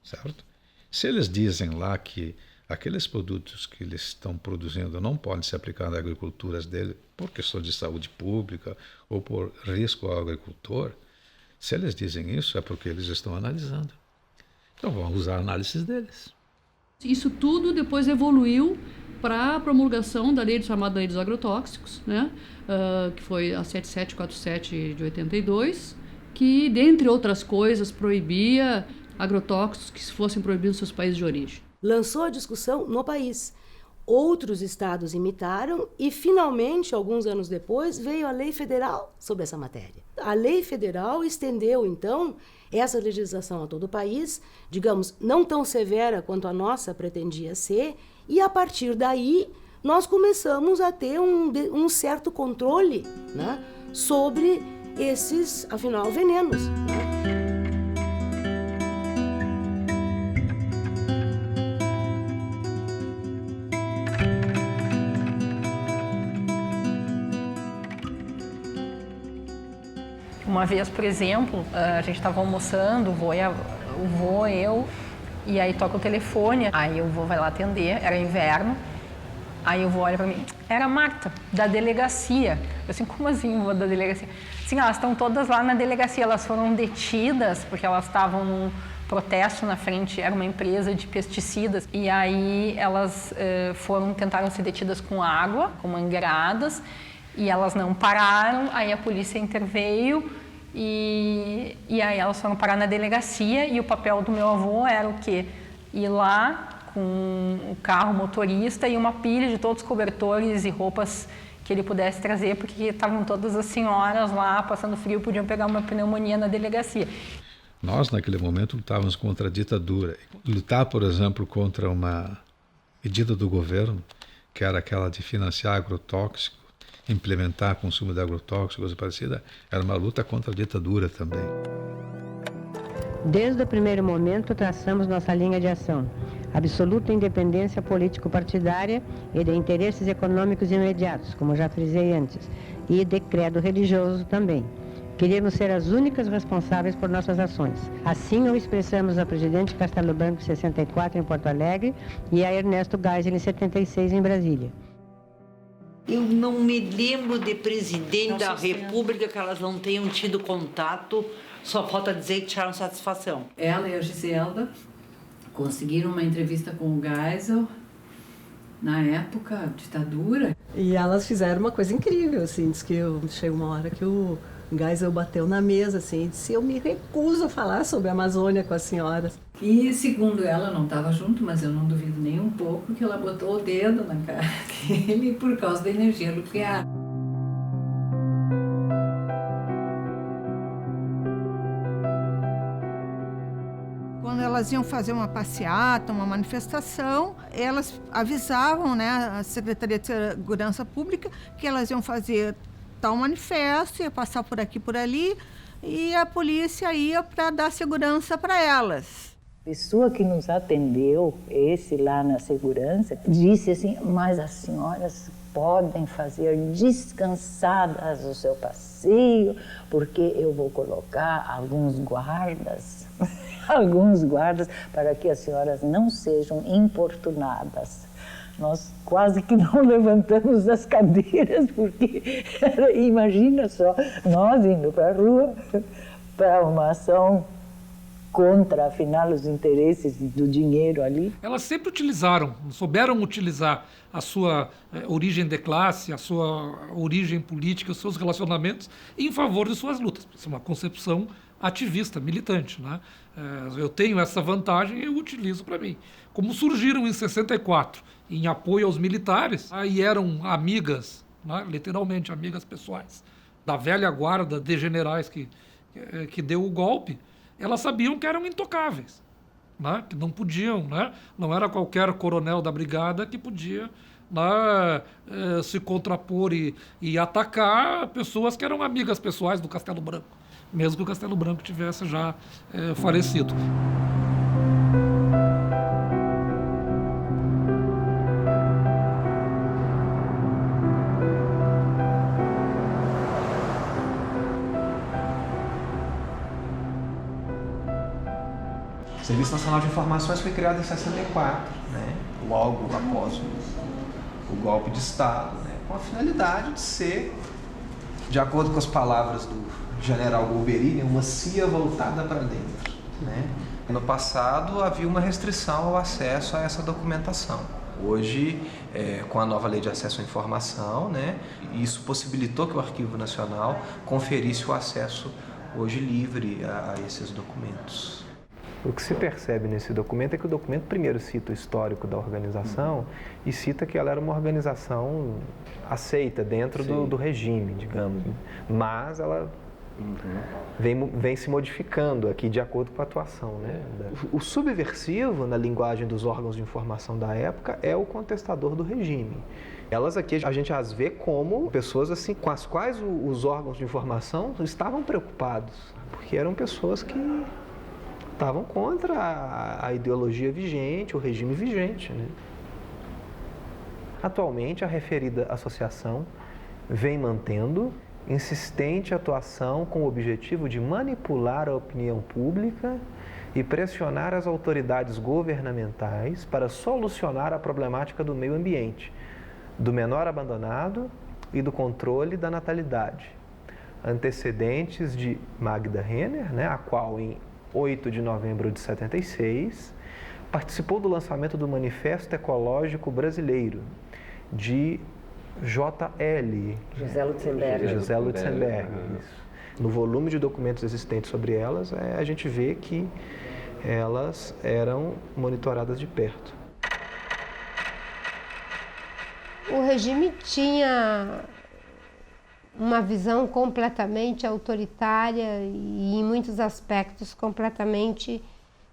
Certo? Se eles dizem lá que aqueles produtos que eles estão produzindo não podem ser aplicados na agricultura dele por questão de saúde pública ou por risco ao agricultor, se eles dizem isso é porque eles estão analisando. Então vamos usar a análise deles. Isso tudo depois evoluiu para a promulgação da lei chamada Lei dos Agrotóxicos, né? Que foi a 7747 de 82, que, dentre outras coisas, proibia agrotóxicos que fossem proibidos nos seus países de origem. Lançou a discussão no país. Outros estados imitaram e, finalmente, alguns anos depois, veio a lei federal sobre essa matéria. A lei federal estendeu, então, essa legislação a todo o país, digamos, não tão severa quanto a nossa pretendia ser, e, a partir daí, nós começamos a ter um certo controle, né, sobre esses, afinal, venenos, né? Uma vez, por exemplo, a gente estava almoçando, o vô, eu, e aí toca o telefone, aí o vô vai lá atender, era inverno, aí o vô olha para mim, era a Marta, da delegacia. Eu assim, como assim, vô, da delegacia? Sim, elas estão todas lá na delegacia, elas foram detidas porque elas estavam num protesto na frente, era uma empresa de pesticidas, e aí elas tentaram ser detidas com água, com mangueiradas, e elas não pararam, aí a polícia interveio e aí elas foram parar na delegacia e o papel do meu avô era o quê? Ir lá com o carro motorista e uma pilha de todos os cobertores e roupas que ele pudesse trazer, porque estavam todas as senhoras lá passando frio, podiam pegar uma pneumonia na delegacia. Nós, naquele momento, lutávamos contra a ditadura. Lutar, por exemplo, contra uma medida do governo, que era aquela de financiar agrotóxico, implementar consumo de agrotóxicos, coisa parecida, era uma luta contra a ditadura também. Desde o primeiro momento, traçamos nossa linha de ação. Absoluta independência político-partidária e de interesses econômicos imediatos, como já frisei antes, e de credo religioso também. Queríamos ser as únicas responsáveis por nossas ações. Assim o expressamos a presidente Castelo Branco em 64 em Porto Alegre e a Ernesto Geisel em 76 em Brasília. Eu não me lembro de presidente da República que elas não tenham tido contato, só falta dizer que tiraram satisfação. Ela e a Giselda conseguiram uma entrevista com o Geisel, na época, ditadura. E elas fizeram uma coisa incrível, assim, diz que chegou uma hora que o Geisel bateu na mesa, assim, e disse, eu me recuso a falar sobre a Amazônia com as senhoras. E, segundo ela, não estava junto, mas eu não duvido nem um pouco que ela botou o dedo na cara dele por causa da energia nuclear. elas iam fazer uma passeata, uma manifestação, elas avisavam, né, a Secretaria de Segurança Pública que elas iam fazer tal manifesto, ia passar por aqui, por ali, e a polícia ia para dar segurança para elas. A pessoa que nos atendeu, esse lá na segurança, disse assim, mas as senhoras podem fazer descansadas o seu passeio, porque eu vou colocar alguns guardas, para que as senhoras não sejam importunadas. Nós quase que não levantamos das cadeiras, porque imagina só, nós indo para a rua para uma ação contra, afinal, os interesses do dinheiro ali. Elas sempre souberam utilizar a sua origem de classe, a sua origem política, os seus relacionamentos em favor de suas lutas. Isso é uma concepção ativista, militante, né? Eu tenho essa vantagem e eu utilizo para mim. Como surgiram em 64 em apoio aos militares, aí eram amigas, né? Literalmente amigas pessoais, da velha guarda de generais que deu o golpe. Elas sabiam que eram intocáveis, né? Que não podiam, né? Não era qualquer coronel da brigada que podia, né, se contrapor e atacar pessoas que eram amigas pessoais do Castelo Branco, mesmo que o Castelo Branco tivesse já falecido. O Serviço Nacional de Informações foi criado em 64, né, logo após o golpe de Estado, né, com a finalidade de ser, de acordo com as palavras do general Golbery, uma CIA voltada para dentro, né. No passado havia uma restrição ao acesso a essa documentação. Hoje, com a nova Lei de Acesso à Informação, né, isso possibilitou que o Arquivo Nacional conferisse o acesso hoje livre a esses documentos. O que se percebe nesse documento é que o documento primeiro cita o histórico da organização e cita que ela era uma organização aceita dentro do regime, digamos, mas ela vem se modificando aqui de acordo com a atuação, né? O subversivo, na linguagem dos órgãos de informação da época, é o contestador do regime. Elas aqui a gente as vê como pessoas assim com as quais os órgãos de informação estavam preocupados, porque eram pessoas que estavam contra a ideologia vigente, o regime vigente, né? Atualmente, a referida associação vem mantendo insistente atuação com o objetivo de manipular a opinião pública e pressionar as autoridades governamentais para solucionar a problemática do meio ambiente, do menor abandonado e do controle da natalidade. Antecedentes de Magda Renner, né, a qual em 8 de novembro de 76, participou do lançamento do Manifesto Ecológico Brasileiro, de JL. José Lutzenberg. José Lutzenberg. No volume de documentos existentes sobre elas, a gente vê que elas eram monitoradas de perto. O regime tinha uma visão completamente autoritária e, em muitos aspectos, completamente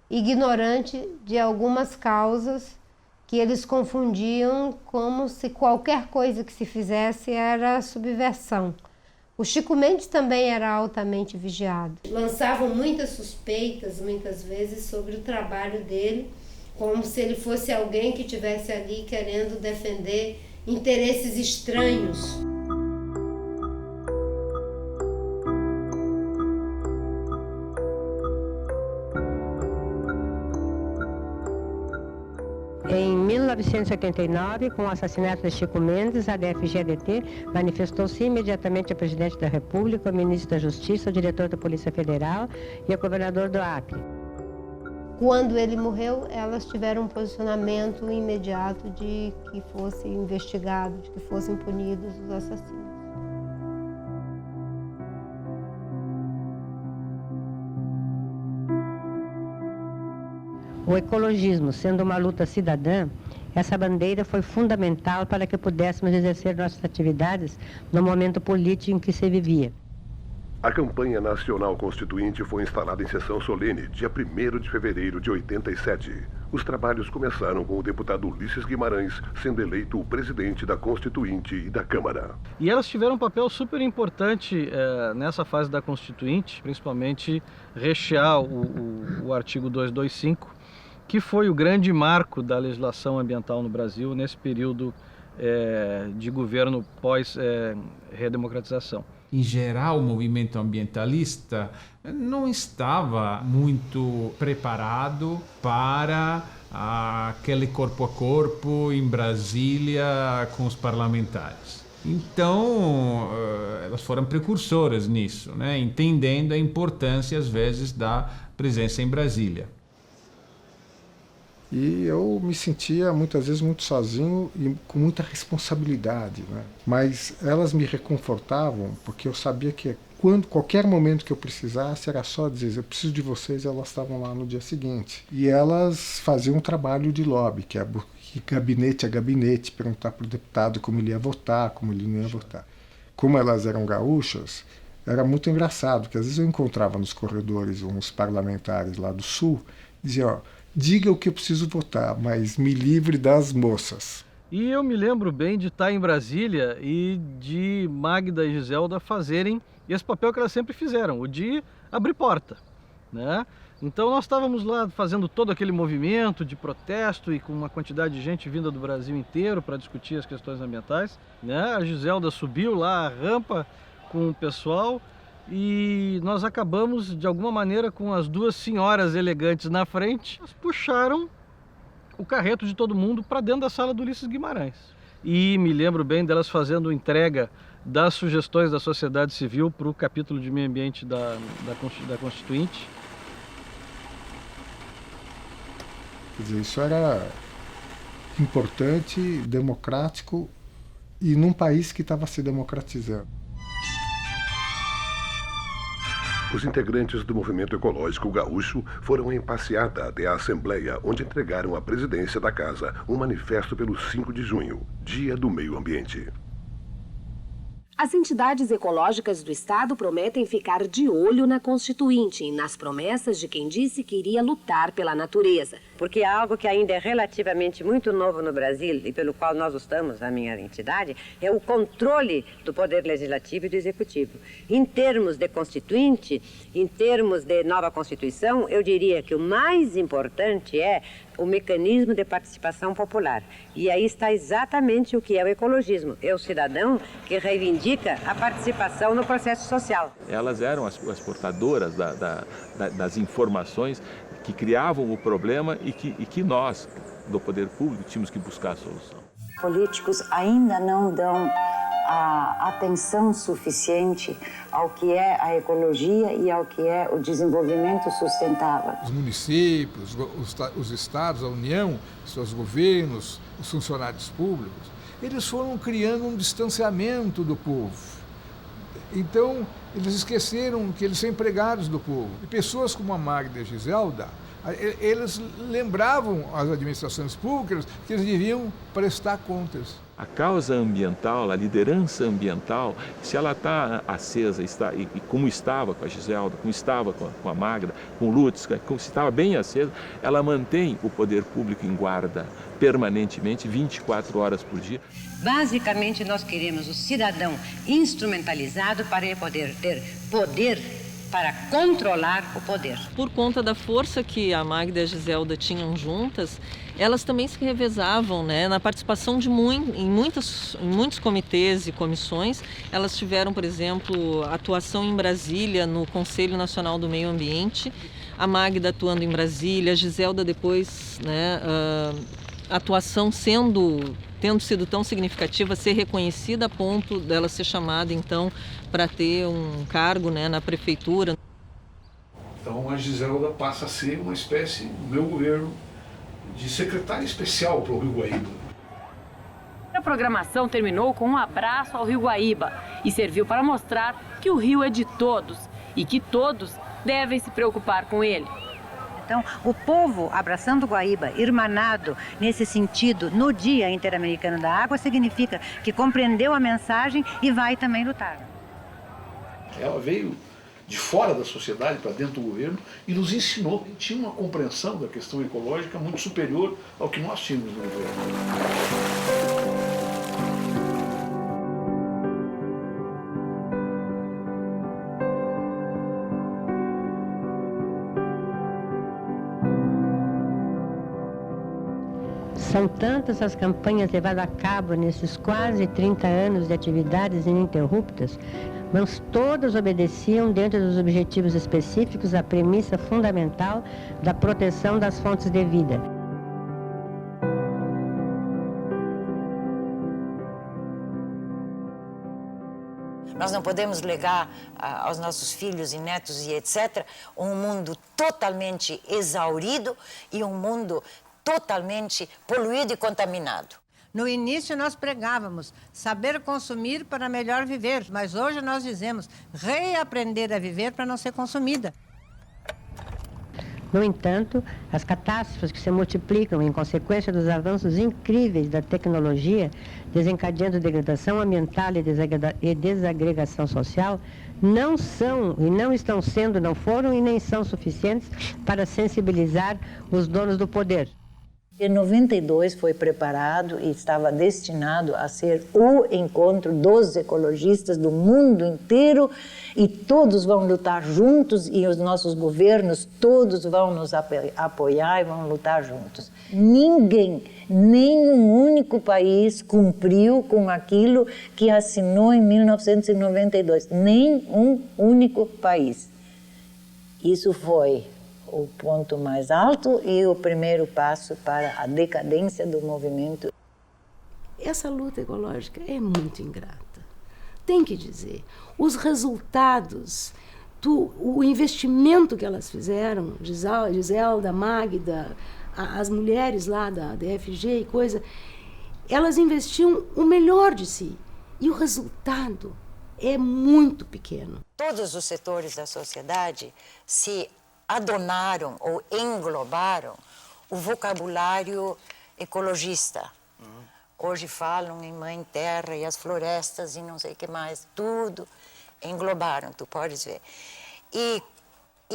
ignorante de algumas causas que eles confundiam como se qualquer coisa que se fizesse era subversão. O Chico Mendes também era altamente vigiado. Lançavam muitas suspeitas, muitas vezes, sobre o trabalho dele, como se ele fosse alguém que estivesse ali querendo defender interesses estranhos. Em 1989, com o assassinato de Chico Mendes, a DFG-ADT manifestou-se imediatamente ao presidente da República, ao ministro da Justiça, ao diretor da Polícia Federal e ao governador do Acre. Quando ele morreu, elas tiveram um posicionamento imediato de que fosse investigado, de que fossem punidos os assassinos. O ecologismo, sendo uma luta cidadã, essa bandeira foi fundamental para que pudéssemos exercer nossas atividades no momento político em que se vivia. A campanha nacional constituinte foi instalada em sessão solene, dia 1º de fevereiro de 87. Os trabalhos começaram com o deputado Ulisses Guimarães sendo eleito o presidente da Constituinte e da Câmara. E elas tiveram um papel super importante nessa fase da Constituinte, principalmente rechear o artigo 225, que foi o grande marco da legislação ambiental no Brasil nesse período de governo pós-redemocratização. Em geral, o movimento ambientalista não estava muito preparado para aquele corpo a corpo em Brasília com os parlamentares. Então, elas foram precursoras nisso, né? Entendendo a importância, às vezes, da presença em Brasília. E eu me sentia muitas vezes muito sozinho e com muita responsabilidade, né? Mas elas me reconfortavam porque eu sabia que qualquer momento que eu precisasse era só dizer eu preciso de vocês, e elas estavam lá no dia seguinte. E elas faziam um trabalho de lobby, que é gabinete a gabinete, perguntar para o deputado como ele ia votar, como ele não ia votar. Como elas eram gaúchas, era muito engraçado, porque às vezes eu encontrava nos corredores uns parlamentares lá do Sul, diziam, ó, diga o que eu preciso votar, mas me livre das moças. E eu me lembro bem de estar em Brasília e de Magda e Giselda fazerem esse papel que elas sempre fizeram, o de abrir porta, né? Então nós estávamos lá fazendo todo aquele movimento de protesto e com uma quantidade de gente vinda do Brasil inteiro para discutir as questões ambientais, né? A Giselda subiu lá a rampa com o pessoal e nós acabamos, de alguma maneira, com as duas senhoras elegantes na frente, elas puxaram o carreto de todo mundo para dentro da sala do Ulisses Guimarães. E me lembro bem delas fazendo entrega das sugestões da sociedade civil para o capítulo de meio ambiente da Constituinte. Quer dizer, isso era importante, democrático e num país que estava se democratizando. Os integrantes do movimento ecológico gaúcho foram em passeata até a Assembleia, onde entregaram à presidência da Casa um manifesto pelo 5 de junho, Dia do Meio Ambiente. As entidades ecológicas do Estado prometem ficar de olho na Constituinte e nas promessas de quem disse que iria lutar pela natureza. Porque é algo que ainda é relativamente muito novo no Brasil e pelo qual nós lutamos, a minha entidade, é o controle do Poder Legislativo e do Executivo. Em termos de Constituinte, em termos de nova Constituição, eu diria que o mais importante é o mecanismo de participação popular. E aí está exatamente o que é o ecologismo. É o cidadão que reivindica a participação no processo social. Elas eram as portadoras das informações que criavam o problema e que nós, do poder público, tínhamos que buscar a solução. Políticos ainda não dão a atenção suficiente ao que é a ecologia e ao que é o desenvolvimento sustentável. Os municípios, os estados, a União, seus governos, os funcionários públicos, eles foram criando um distanciamento do povo. Então, eles esqueceram que eles são empregados do povo. E pessoas como a Magda e a Giselda, eles lembravam às administrações públicas que eles deviam prestar contas. A causa ambiental, a liderança ambiental, se ela está acesa e como estava com a Giselda, como estava com a Magda, com o Lutz, como estava bem acesa, ela mantém o poder público em guarda permanentemente, 24 horas por dia. Basicamente, nós queremos o cidadão instrumentalizado para ele poder ter poder para controlar o poder. Por conta da força que a Magda e a Giselda tinham juntas, elas também se revezavam, né, na participação em muitos comitês e comissões. Elas tiveram, por exemplo, atuação em Brasília, no Conselho Nacional do Meio Ambiente. A Magda atuando em Brasília, a Giselda depois, né, atuação tendo sido tão significativa, ser reconhecida a ponto dela ser chamada, então, para ter um cargo, né, na prefeitura. Então a Giselda passa a ser uma espécie, no meu governo, de secretária especial para o Rio Guaíba. A programação terminou com um abraço ao Rio Guaíba e serviu para mostrar que o rio é de todos e que todos devem se preocupar com ele. Então, o povo abraçando o Guaíba, irmanado nesse sentido, no Dia Interamericano da Água, significa que compreendeu a mensagem e vai também lutar. Ela veio de fora da sociedade para dentro do governo e nos ensinou. Tinha uma compreensão da questão ecológica muito superior ao que nós tínhamos no governo. São tantas as campanhas levadas a cabo nesses quase 30 anos de atividades ininterruptas, mas todas obedeciam, dentro dos objetivos específicos, à premissa fundamental da proteção das fontes de vida. Nós não podemos legar aos nossos filhos e netos e etc. um mundo totalmente exaurido e um mundo totalmente poluído e contaminado. No início nós pregávamos saber consumir para melhor viver, mas hoje nós dizemos reaprender a viver para não ser consumida. No entanto, as catástrofes que se multiplicam em consequência dos avanços incríveis da tecnologia, desencadeando degradação ambiental e desagregação social, não são e não estão sendo, não foram e nem são suficientes para sensibilizar os donos do poder. Em 92 foi preparado e estava destinado a ser o encontro dos ecologistas do mundo inteiro e todos vão lutar juntos e os nossos governos todos vão nos apoiar e vão lutar juntos. Ninguém, nenhum único país cumpriu com aquilo que assinou em 1992. Nem um único país. Isso foi o ponto mais alto e o primeiro passo para a decadência do movimento. Essa luta ecológica é muito ingrata. Tem que dizer, os resultados, o investimento que elas fizeram, Giselda, Magda, as mulheres lá da DFG e coisa, elas investiam o melhor de si. E o resultado é muito pequeno. Todos os setores da sociedade se adonaram ou englobaram o vocabulário ecologista. Hoje falam em Mãe Terra e as florestas e não sei o que mais, tudo englobaram, tu podes ver. E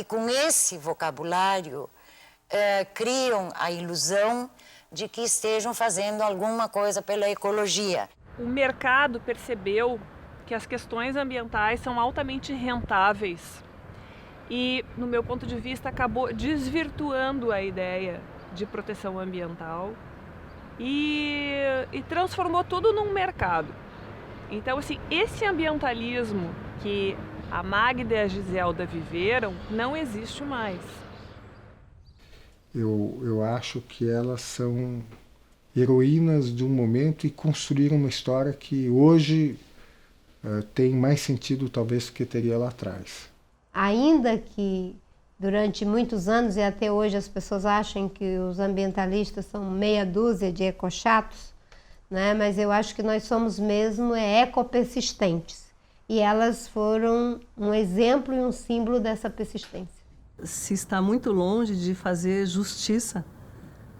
com esse vocabulário criam a ilusão de que estejam fazendo alguma coisa pela ecologia. O mercado percebeu que as questões ambientais são altamente rentáveis. E, no meu ponto de vista, acabou desvirtuando a ideia de proteção ambiental e transformou tudo num mercado. Então, assim, esse ambientalismo que a Magda e a Giselda viveram não existe mais. Eu acho que elas são heroínas de um momento e construíram uma história que hoje tem mais sentido, talvez, do que teria lá atrás. Ainda que durante muitos anos e até hoje as pessoas acham que os ambientalistas são meia dúzia de ecochatos, né? Mas eu acho que nós somos mesmo ecopersistentes. E elas foram um exemplo e um símbolo dessa persistência. Se está muito longe de fazer justiça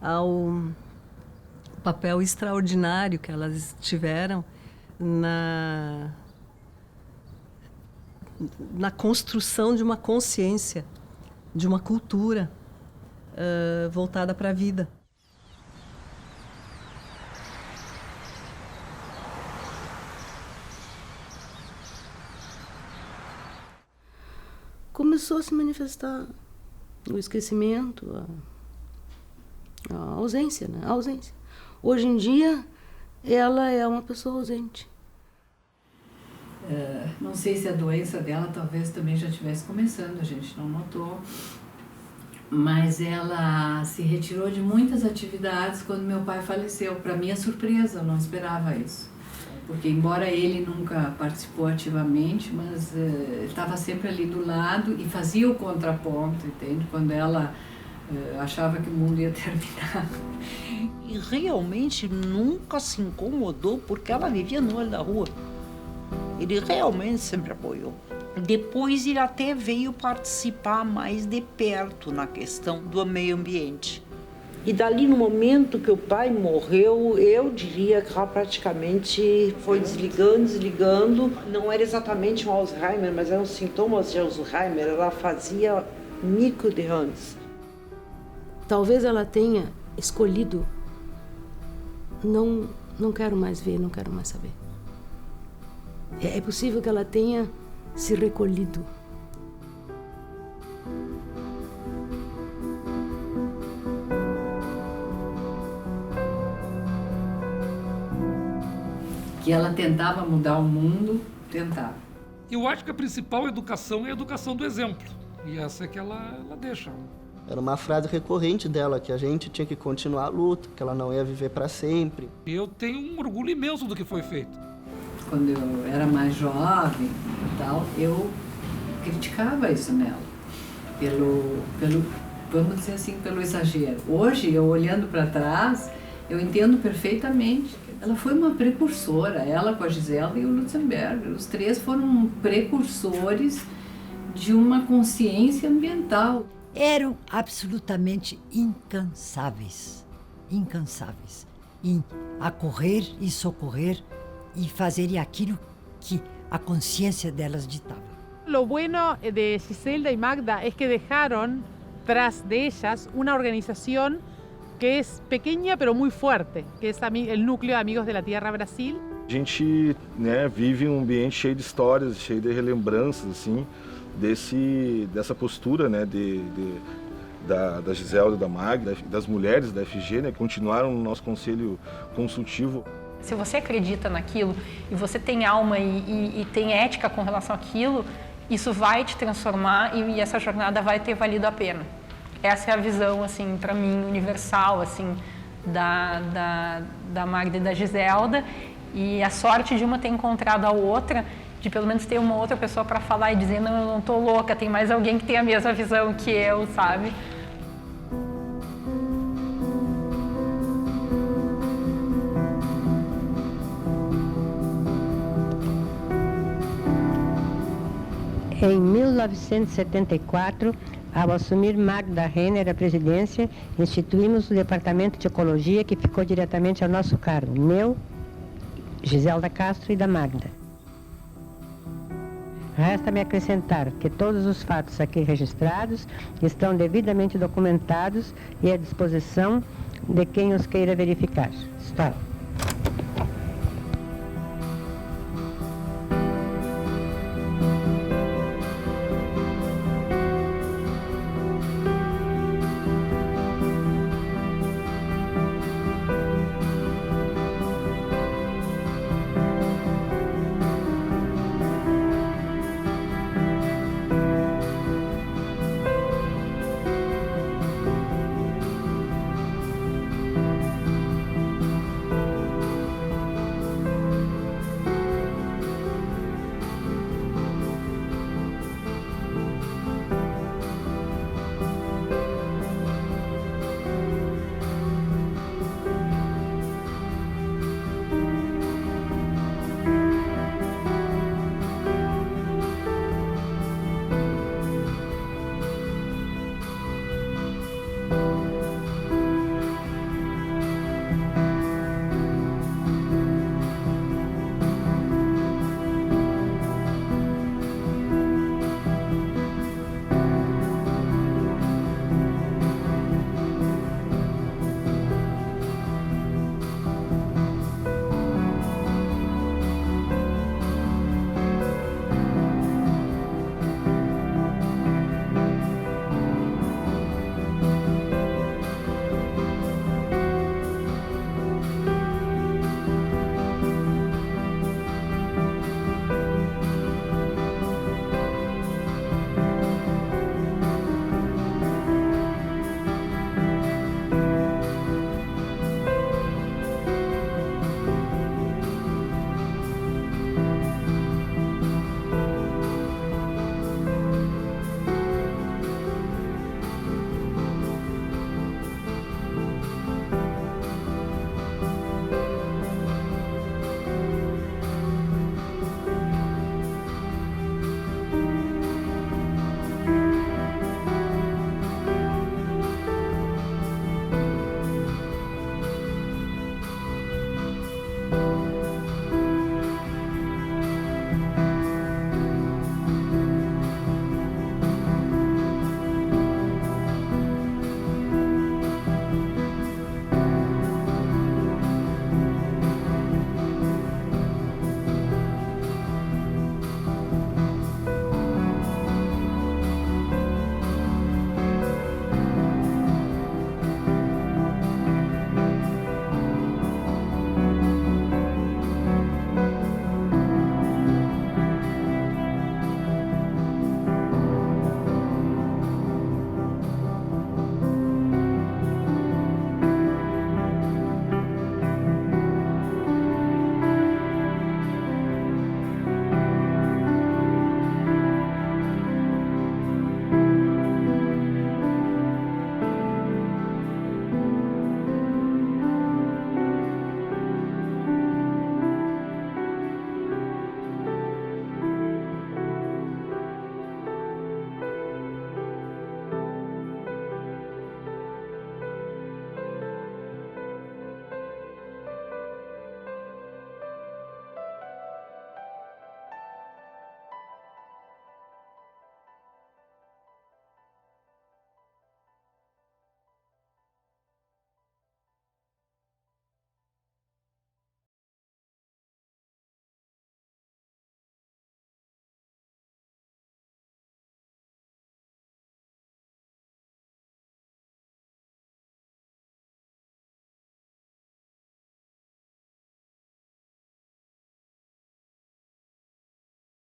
ao papel extraordinário que elas tiveram na construção de uma consciência, de uma cultura voltada para a vida. Começou a se manifestar o esquecimento, a ausência, né? A ausência. Hoje em dia, ela é uma pessoa ausente. Não sei se a doença dela talvez também já estivesse começando, a gente não notou, mas ela se retirou de muitas atividades quando meu pai faleceu. Para minha surpresa, eu não esperava isso, porque embora ele nunca participou ativamente, mas estava sempre ali do lado e fazia o contraponto, entende? Quando ela achava que o mundo ia terminar. E realmente nunca se incomodou porque ela vivia no olho da rua. Ele realmente sempre apoiou. Depois ele até veio participar mais de perto na questão do meio ambiente. E dali, no momento que o pai morreu, eu diria que ela praticamente foi desligando. Não era exatamente um Alzheimer, mas eram sintomas de Alzheimer. Ela fazia microderrames. Talvez ela tenha escolhido, não quero mais ver, não quero mais saber. É possível que ela tenha se recolhido. Que ela tentava mudar o mundo, tentava. Eu acho que a principal educação é a educação do exemplo. E essa é que ela deixa. Era uma frase recorrente dela, que a gente tinha que continuar a luta, que ela não ia viver para sempre. Eu tenho um orgulho imenso do que foi feito. Quando eu era mais jovem e tal, eu criticava isso nela. Vamos dizer assim, pelo exagero. Hoje, eu olhando para trás, eu entendo perfeitamente. Ela foi uma precursora, ela com a Giselda e o Lutzenberger. Os três foram precursores de uma consciência ambiental. Eram absolutamente incansáveis em acorrer e socorrer y hacer aquello que a conciencia de ellas ditaba. Lo bueno de Giselda y Magda es que dejaron tras de ellas una organización que es pequeña pero muy fuerte, que es el núcleo de Amigos de la Tierra Brasil. A gente, né, vive um ambiente cheio de histórias, cheio de relembranças, assim, dessa postura, né, da Giselda, da Magda, das mulheres da FG, né, continuaram no nosso conselho consultivo. Se você acredita naquilo e você tem alma e tem ética com relação àquilo, isso vai te transformar e essa jornada vai ter valido a pena. Essa é a visão, assim, para mim, universal, assim, da Magda e da Giselda. E a sorte de uma ter encontrado a outra, de pelo menos ter uma outra pessoa para falar e dizer, não, eu não tô louca, tem mais alguém que tem a mesma visão que eu, sabe? Em 1974, ao assumir Magda Renner a presidência, instituímos o Departamento de Ecologia, que ficou diretamente ao nosso cargo, meu, Giselda Castro e da Magda. Resta-me acrescentar que todos os fatos aqui registrados estão devidamente documentados e à disposição de quem os queira verificar. Está.